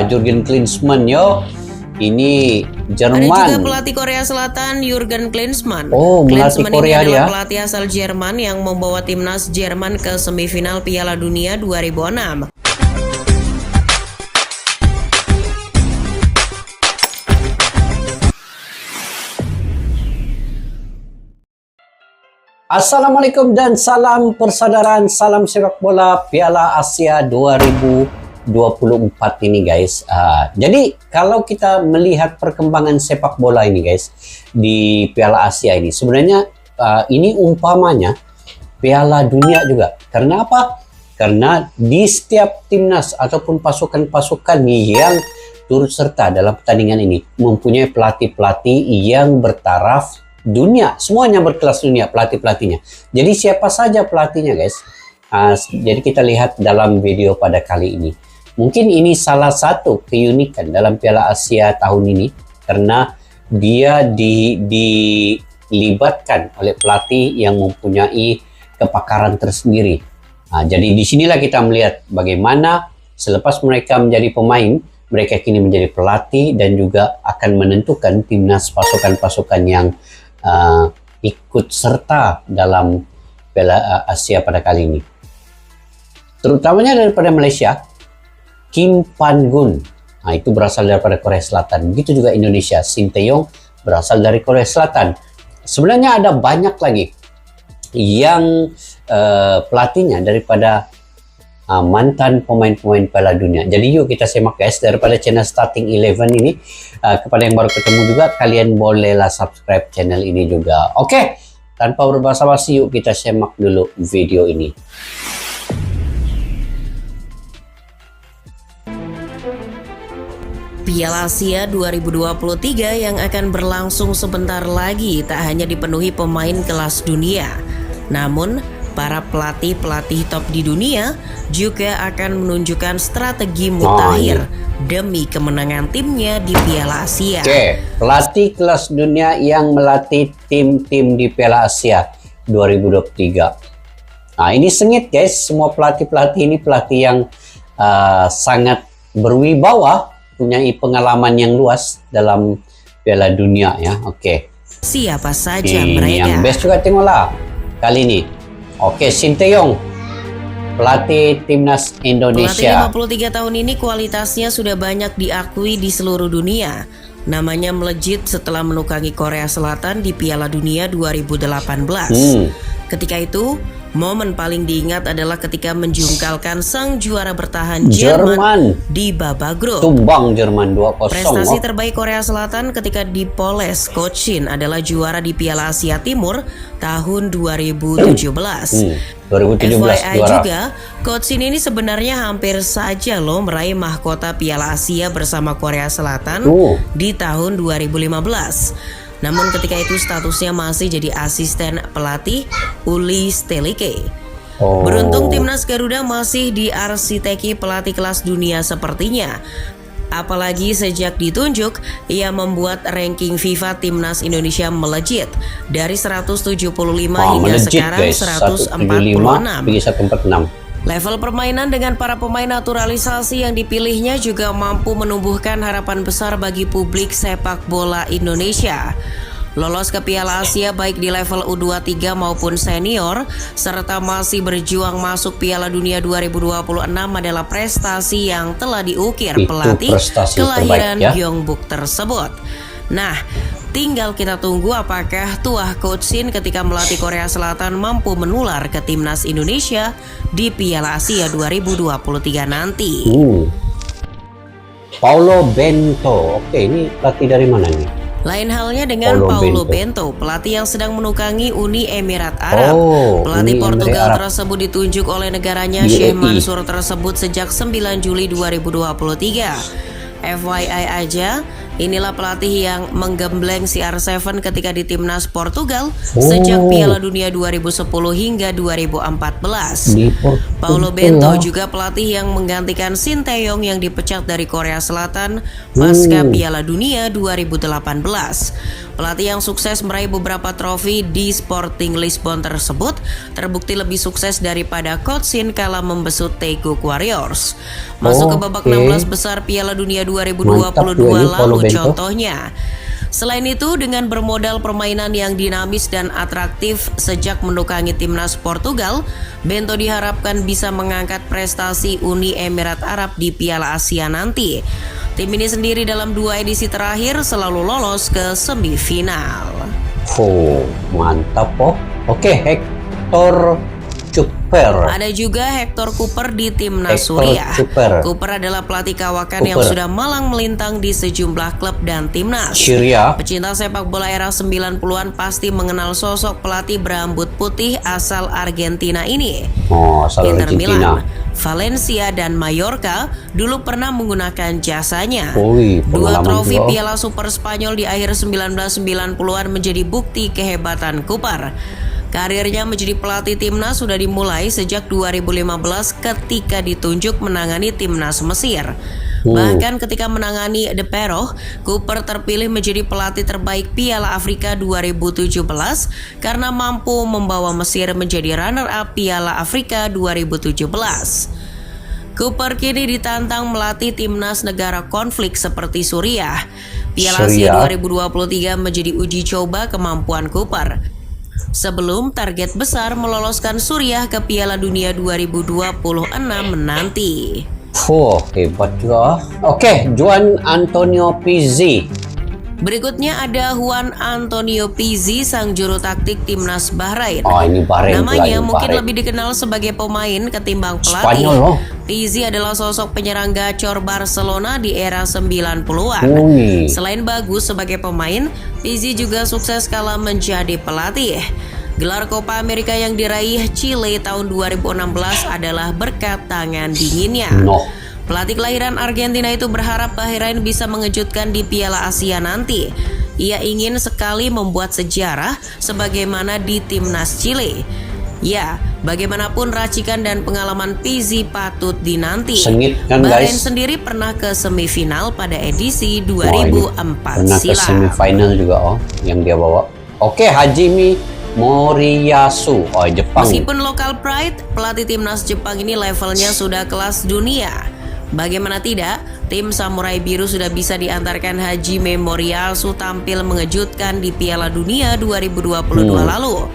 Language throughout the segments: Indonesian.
Jurgen Klinsmann yo. Ini Jerman. Ada juga pelatih Korea Selatan Jurgen Klinsmann. Melatih Klinsmann Korea ini adalah dia. pelatih asal Jerman yang membawa timnas Jerman ke semifinal Piala Dunia 2006. Assalamualaikum dan salam persaudaraan, salam sepak bola Piala Asia 2024 ini guys. Jadi kalau kita melihat perkembangan sepak bola ini guys di Piala Asia ini, sebenarnya ini umpamanya Piala Dunia juga. Karena apa? Karena di setiap timnas ataupun pasukan-pasukan yang turut serta dalam pertandingan ini mempunyai pelatih-pelatih yang bertaraf dunia, semuanya berkelas dunia pelatih-pelatihnya. Jadi siapa saja pelatihnya guys. Jadi kita lihat dalam video pada kali ini. Mungkin ini salah satu keunikan dalam Piala Asia tahun ini karena dia dilibatkan oleh pelatih yang mempunyai kepakaran tersendiri. Jadi disinilah kita melihat bagaimana selepas mereka menjadi pemain, mereka kini menjadi pelatih dan juga akan menentukan timnas pasukan-pasukan yang ikut serta dalam Piala Asia pada kali ini. Terutamanya daripada Malaysia, Kim Pan-gun. Itu berasal daripada Korea Selatan. Begitu juga Indonesia, Shin Tae-yong berasal dari Korea Selatan. Sebenarnya ada banyak lagi yang pelatihnya daripada mantan pemain-pemain Piala Dunia. Jadi yuk kita semak guys daripada channel Starting 11 ini. Kepada yang baru ketemu juga, kalian bolehlah subscribe channel ini juga. Oke, tanpa berbasa-basi yuk kita semak dulu video ini. Piala Asia 2023 yang akan berlangsung sebentar lagi tak hanya dipenuhi pemain kelas dunia, namun para pelatih-pelatih top di dunia juga akan menunjukkan strategi mutakhir demi kemenangan timnya di Piala Asia. Pelatih kelas dunia yang melatih tim-tim di Piala Asia 2023. Ini sengit guys, semua pelatih-pelatih ini pelatih yang sangat berwibawa, punya pengalaman yang luas dalam Piala Dunia ya. Siapa saja ini mereka? Yang best juga tengoklah kali ini. Shin Tae-yong, pelatih timnas Indonesia. Pelatih 53 tahun ini kualitasnya sudah banyak diakui di seluruh dunia. Namanya melejit setelah menukangi Korea Selatan di Piala Dunia 2018. Ketika itu, momen paling diingat adalah ketika menjungkalkan sang juara bertahan Jerman di babak grup. Tumbang Jerman 2-0. Prestasi terbaik Korea Selatan ketika dipoles Coach Shin adalah juara di Piala Asia Timur tahun 2017. 2017 FYI juara. juga, Coach Shin ini sebenarnya hampir saja meraih mahkota Piala Asia bersama Korea Selatan di tahun 2015. Namun ketika itu statusnya masih jadi asisten pelatih Uli Stelike. Beruntung timnas Garuda masih diarsiteki pelatih kelas dunia sepertinya. Apalagi sejak ditunjuk, ia membuat ranking FIFA timnas Indonesia melejit dari 175 hingga sekarang 146. Level permainan dengan para pemain naturalisasi yang dipilihnya juga mampu menumbuhkan harapan besar bagi publik sepak bola Indonesia. Lolos ke Piala Asia baik di level U23 maupun senior, serta masih berjuang masuk Piala Dunia 2026 adalah prestasi yang telah diukir pelatih kelahiran Gyeongbuk tersebut. Nah, tinggal kita tunggu apakah tuah Coach Shin ketika melatih Korea Selatan mampu menular ke timnas Indonesia di Piala Asia 2023 nanti. Paulo Bento. Ini pelatih dari mana nih? Lain halnya dengan Paulo Bento, pelatih yang sedang menukangi Uni Emirat Arab. Pelatih Portugal tersebut ditunjuk oleh negaranya Sheikh Mansour tersebut sejak 9 Juli 2023. FYI aja, inilah pelatih yang menggembleng CR7 ketika di timnas Portugal sejak Piala Dunia 2010 hingga 2014. Paulo Bento juga pelatih yang menggantikan Shin Tae-yong yang dipecat dari Korea Selatan pasca Piala Dunia 2018. Pelatih yang sukses meraih beberapa trofi di Sporting Lisbon tersebut terbukti lebih sukses daripada Coach Shin kala membesut Taekwondo Warriors. Masuk ke babak 16 besar Piala Dunia 2022 lalu contohnya. Selain itu, dengan bermodal permainan yang dinamis dan atraktif sejak menukangi timnas Portugal, Bento diharapkan bisa mengangkat prestasi Uni Emirat Arab di Piala Asia nanti. Tim ini sendiri dalam 2 edisi terakhir selalu lolos ke semifinal. Oh, mantap oh. Oke, Hector Cuper. Ada juga Hector Cooper di timnas Hector Suriah. Cuper. Cooper adalah pelatih kawakan yang sudah malang melintang di sejumlah klub dan timnas. Syria. Pecinta sepak bola era 90-an pasti mengenal sosok pelatih berambut putih asal Argentina ini. Oh, asal Inter Argentina. Milan, Valencia dan Mallorca dulu pernah menggunakan jasanya. Wih, 2 pengalaman trofi juga. Piala Super Spanyol di akhir 1990-an menjadi bukti kehebatan Cooper. Karirnya menjadi pelatih timnas sudah dimulai sejak 2015 ketika ditunjuk menangani timnas Mesir. Bahkan ketika menangani De Peroh, Cooper terpilih menjadi pelatih terbaik Piala Afrika 2017 karena mampu membawa Mesir menjadi runner-up Piala Afrika 2017. Cooper kini ditantang melatih timnas negara konflik seperti Suriah. Piala Asia 2023 menjadi uji coba kemampuan Cooper. Sebelum target besar meloloskan Suriah ke Piala Dunia 2026 nanti. Oh, hebat juga. Oke, Juan Antonio Pizzi. Berikutnya ada Juan Antonio Pizzi, sang juru taktik timnas Bahrain. Oh, ini Bahrain. Namanya mungkin lebih dikenal sebagai pemain ketimbang pelatih. Spanyol loh. Pizzi adalah sosok penyerang gacor Barcelona di era 90-an. Selain bagus sebagai pemain, Pizzi juga sukses kala menjadi pelatih. Gelar Copa America yang diraih Chile tahun 2016 adalah berkat tangan dinginnya. Pelatih kelahiran Argentina itu berharap Bahrain bisa mengejutkan di Piala Asia nanti. Ia ingin sekali membuat sejarah sebagaimana di timnas Chile. Ya, bagaimanapun racikan dan pengalaman Pizzi patut dinanti. Sengit kan, Bahrain guys? sendiri pernah ke semifinal pada edisi 2004 pernah ke silam. semifinal juga yang dia bawa. Oke, Hajime Moriyasu, Jepang. Meskipun lokal pride, pelatih timnas Jepang ini levelnya sudah kelas dunia. Bagaimana tidak, tim Samurai Biru sudah bisa diantarkan Hajime Moriyasu tampil mengejutkan di Piala Dunia 2022 lalu.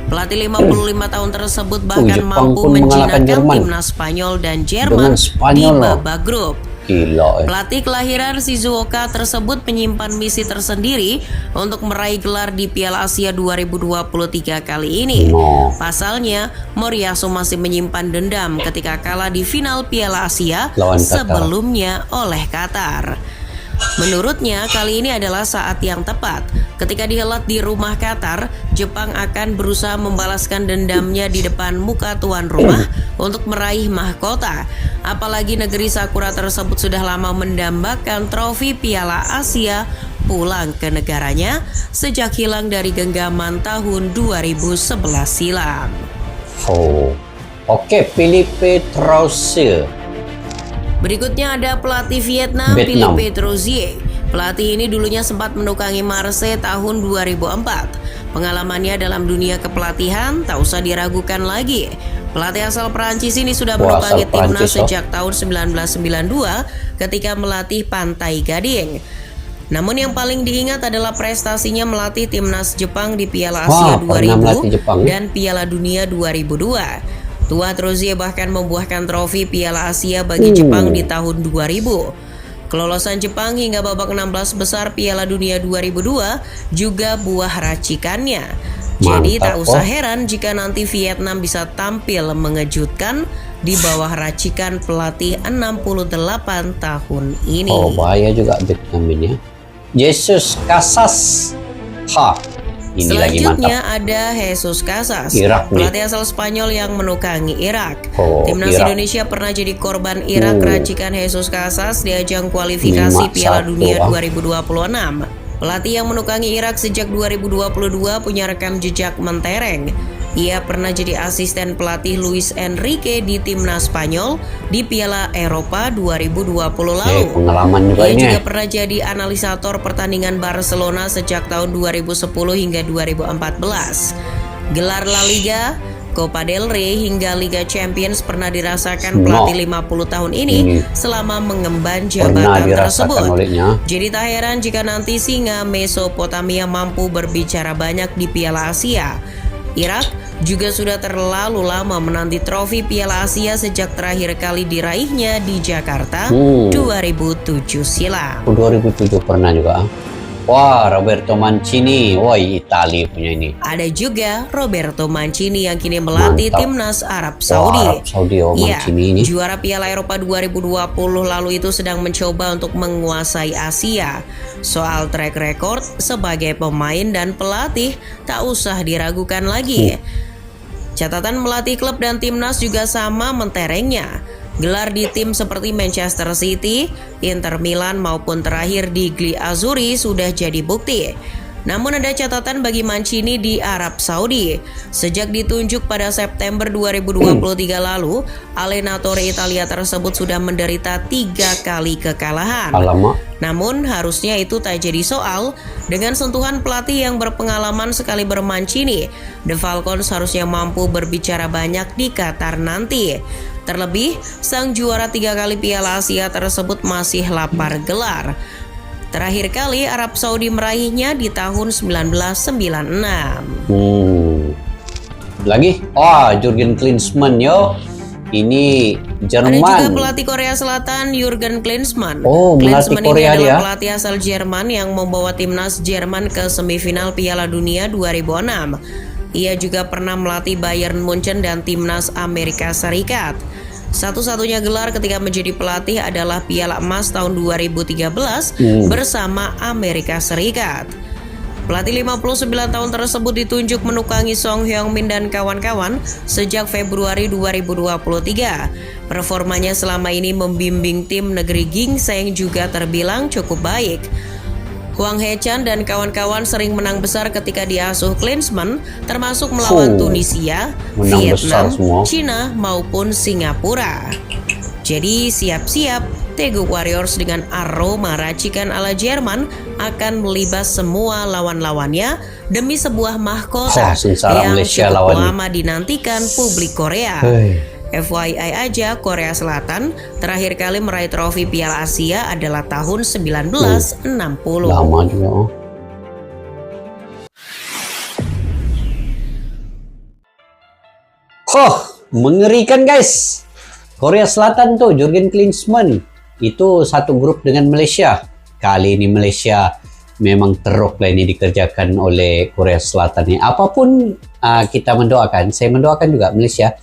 Pelatih 55 tahun tersebut bahkan mampu menjinakkan timnas Spanyol dan Jerman di babak grup. Gila, Pelatih kelahiran Shizuoka tersebut menyimpan misi tersendiri untuk meraih gelar di Piala Asia 2023 kali ini. Pasalnya, Moriyasu masih menyimpan dendam ketika kalah di final Piala Asia sebelumnya oleh Qatar. Menurutnya, kali ini adalah saat yang tepat. Ketika dihelat di rumah Qatar, Jepang akan berusaha membalaskan dendamnya di depan muka tuan rumah untuk meraih mahkota. Apalagi negeri Sakura tersebut sudah lama mendambakan trofi Piala Asia pulang ke negaranya sejak hilang dari genggaman tahun 2011 silam. Oke, Philippe Troussier. Berikutnya ada pelatih Vietnam. Philippe Troussier. Pelatih ini dulunya sempat menukangi Marseille tahun 2004. Pengalamannya dalam dunia kepelatihan tak usah diragukan lagi. Pelatih asal Prancis ini sudah menukangi timnas sejak tahun 1992 ketika melatih Pantai Gading. Namun yang paling diingat adalah prestasinya melatih timnas Jepang di Piala Asia 2000 dan Piala Dunia 2002. Tua Troussier bahkan membuahkan trofi Piala Asia bagi Jepang di tahun 2000. Kelolosan Jepang hingga babak 16 besar Piala Dunia 2002 juga buah racikannya. Jadi tak usah heran jika nanti Vietnam bisa tampil mengejutkan di bawah racikan pelatih 68 tahun ini. Bahaya juga Vietnam ini ya. Jesus Casas. Ini selanjutnya ada Jesus Casas, pelatih asal Spanyol yang menukangi Irak. Timnas Indonesia pernah jadi korban Irak racikan Jesus Casas di ajang kualifikasi Piala Dunia 2026. Pelatih yang menukangi Irak sejak 2022 punya rekam jejak mentereng. Ia pernah jadi asisten pelatih Luis Enrique di timnas Spanyol di Piala Eropa 2020 lalu. Pengalaman juga Ia ini. juga pernah jadi analisator pertandingan Barcelona sejak tahun 2010 hingga 2014. Gelar La Liga, Copa del Rey hingga Liga Champions pernah dirasakan pelatih 50 tahun ini selama mengemban jabatan tersebut. Olehnya. Jadi tak heran jika nanti singa Mesopotamia mampu berbicara banyak di Piala Asia. Irak juga sudah terlalu lama menanti trofi Piala Asia sejak terakhir kali diraihnya di Jakarta 2007 silam. 2007 pernah juga. Wah, Roberto Mancini, woi Italia punya ini. Ada juga Roberto Mancini yang kini melatih timnas Arab Saudi. Arab Saudi, Mancini ini. Juara Piala Eropa 2020 lalu itu sedang mencoba untuk menguasai Asia. Soal track record sebagai pemain dan pelatih tak usah diragukan lagi. Catatan melatih klub dan timnas juga sama menterengnya. Gelar di tim seperti Manchester City, Inter Milan maupun terakhir di Gli Azzurri sudah jadi bukti. Namun ada catatan bagi Mancini di Arab Saudi. Sejak ditunjuk pada September 2023 lalu, allenatore Italia tersebut sudah menderita 3 kali kekalahan. Alamak. Namun harusnya itu tak jadi soal. Dengan sentuhan pelatih yang berpengalaman sekali Mancini, The Falcons harusnya mampu berbicara banyak di Qatar nanti. Terlebih, sang juara 3 kali Piala Asia tersebut masih lapar gelar. Terakhir kali Arab Saudi meraihnya di tahun 1996. Lagi? Jurgen Klinsmann yo. Ini Jerman. Ada juga pelatih Korea Selatan Jurgen Klinsmann. Melatih Korea ini adalah dia. pelatih asal Jerman yang membawa timnas Jerman ke semifinal Piala Dunia 2006. Ia juga pernah melatih Bayern Munchen dan timnas Amerika Serikat. Satu-satunya gelar ketika menjadi pelatih adalah Piala Emas tahun 2013 bersama Amerika Serikat. Pelatih 59 tahun tersebut ditunjuk menukangi Song Heung-min dan kawan-kawan sejak Februari 2023. Performanya selama ini membimbing tim negeri Gingseng juga terbilang cukup baik. Hwang Hee-chan dan kawan-kawan sering menang besar ketika diasuh Klinsmann, termasuk melawan Tunisia, Vietnam, Cina maupun Singapura. Jadi siap-siap, Daegu Warriors dengan aroma racikan ala Jerman akan melibas semua lawan-lawannya demi sebuah mahkota yang cukup lama dinantikan publik Korea. FYI aja, Korea Selatan terakhir kali meraih trofi Piala Asia adalah tahun 1960. Lama juga. Mengerikan guys. Korea Selatan tuh, Jurgen Klinsmann itu satu grup dengan Malaysia. Kali ini Malaysia memang teruk lah ini dikerjakan oleh Korea Selatan ini. Apapun kita mendoakan, saya mendoakan juga Malaysia.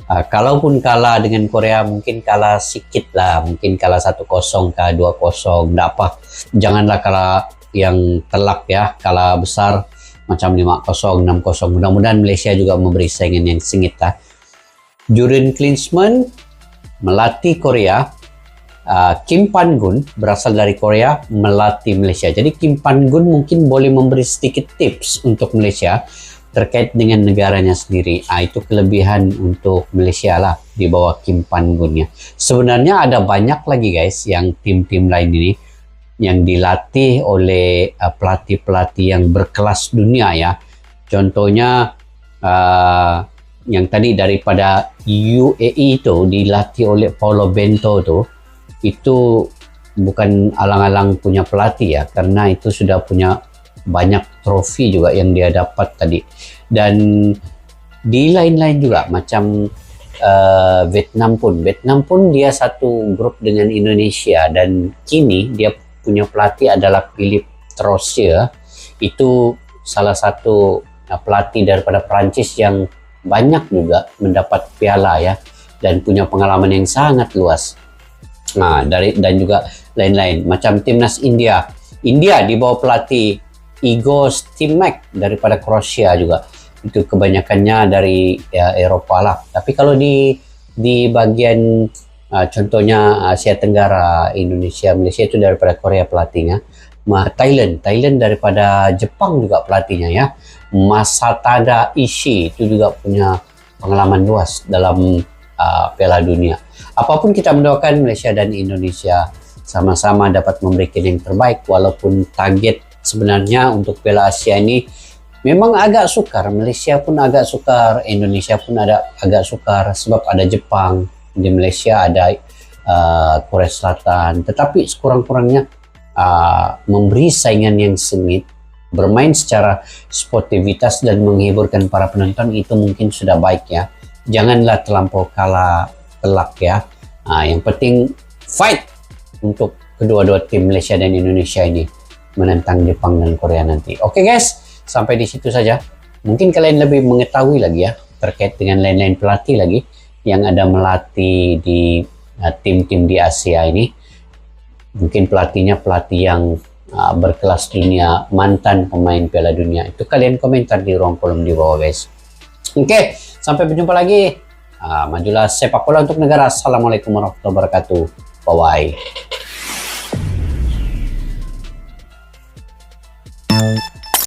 Kalaupun kalah dengan Korea, mungkin kalah sedikit lah, mungkin kalah 1-0 kah 2-0, enggak apa. Janganlah kalah yang telak ya, kalah besar macam 5-0, 6-0. Mudah-mudahan Malaysia juga memberi saingan yang sengit lah. Jurgen Klinsmann melatih Korea. Kim Pan-gun berasal dari Korea melatih Malaysia. Jadi Kim Pan-gun mungkin boleh memberi sedikit tips untuk Malaysia terkait dengan negaranya sendiri. Itu kelebihan untuk Malaysia lah di bawah Kim Pan-gun-nya. Sebenarnya ada banyak lagi guys yang tim-tim lain ini yang dilatih oleh pelatih-pelatih yang berkelas dunia ya. Contohnya yang tadi daripada UAE itu dilatih oleh Paulo Bento tuh, itu bukan alang-alang punya pelatih ya, karena itu sudah punya banyak trofi juga yang dia dapat tadi. Dan di lain-lain juga macam Vietnam pun dia satu grup dengan Indonesia, dan kini dia punya pelatih adalah Philippe Troussier. Itu salah satu pelatih daripada Prancis yang banyak juga mendapat piala ya, dan punya pengalaman yang sangat luas. Dan juga lain-lain macam timnas India di bawah pelatih Igor Stimac daripada Kroasia juga. Itu kebanyakannya dari Eropa lah. Tapi kalau di bagian contohnya Asia Tenggara, Indonesia, Malaysia itu daripada Korea pelatihnya. Thailand daripada Jepang juga pelatihnya ya. Masatada Ishii itu juga punya pengalaman luas dalam Piala Dunia. Apapun kita mendoakan Malaysia dan Indonesia sama-sama dapat memberikan yang terbaik, walaupun target sebenarnya untuk Piala Asia ini memang agak sukar. Malaysia pun agak sukar, Indonesia pun agak sukar sebab ada Jepang, di Malaysia ada Korea Selatan. Tetapi sekurang-kurangnya memberi saingan yang sengit, bermain secara sportivitas dan menghiburkan para penonton itu mungkin sudah baik ya. Janganlah terlampau kalah telak ya. Yang penting fight untuk kedua-dua tim Malaysia dan Indonesia ini menentang Jepang dan Korea nanti. Oke guys, sampai di situ saja. Mungkin kalian lebih mengetahui lagi ya terkait dengan lain-lain pelatih lagi yang ada melatih di tim-tim di Asia ini. Mungkin pelatihnya pelatih yang berkelas dunia, mantan pemain Piala Dunia. Itu kalian komentar di ruang kolom di bawah guys. Oke, sampai berjumpa lagi. Majulah sepak bola untuk negara. Assalamualaikum warahmatullahi wabarakatuh. Bye-bye.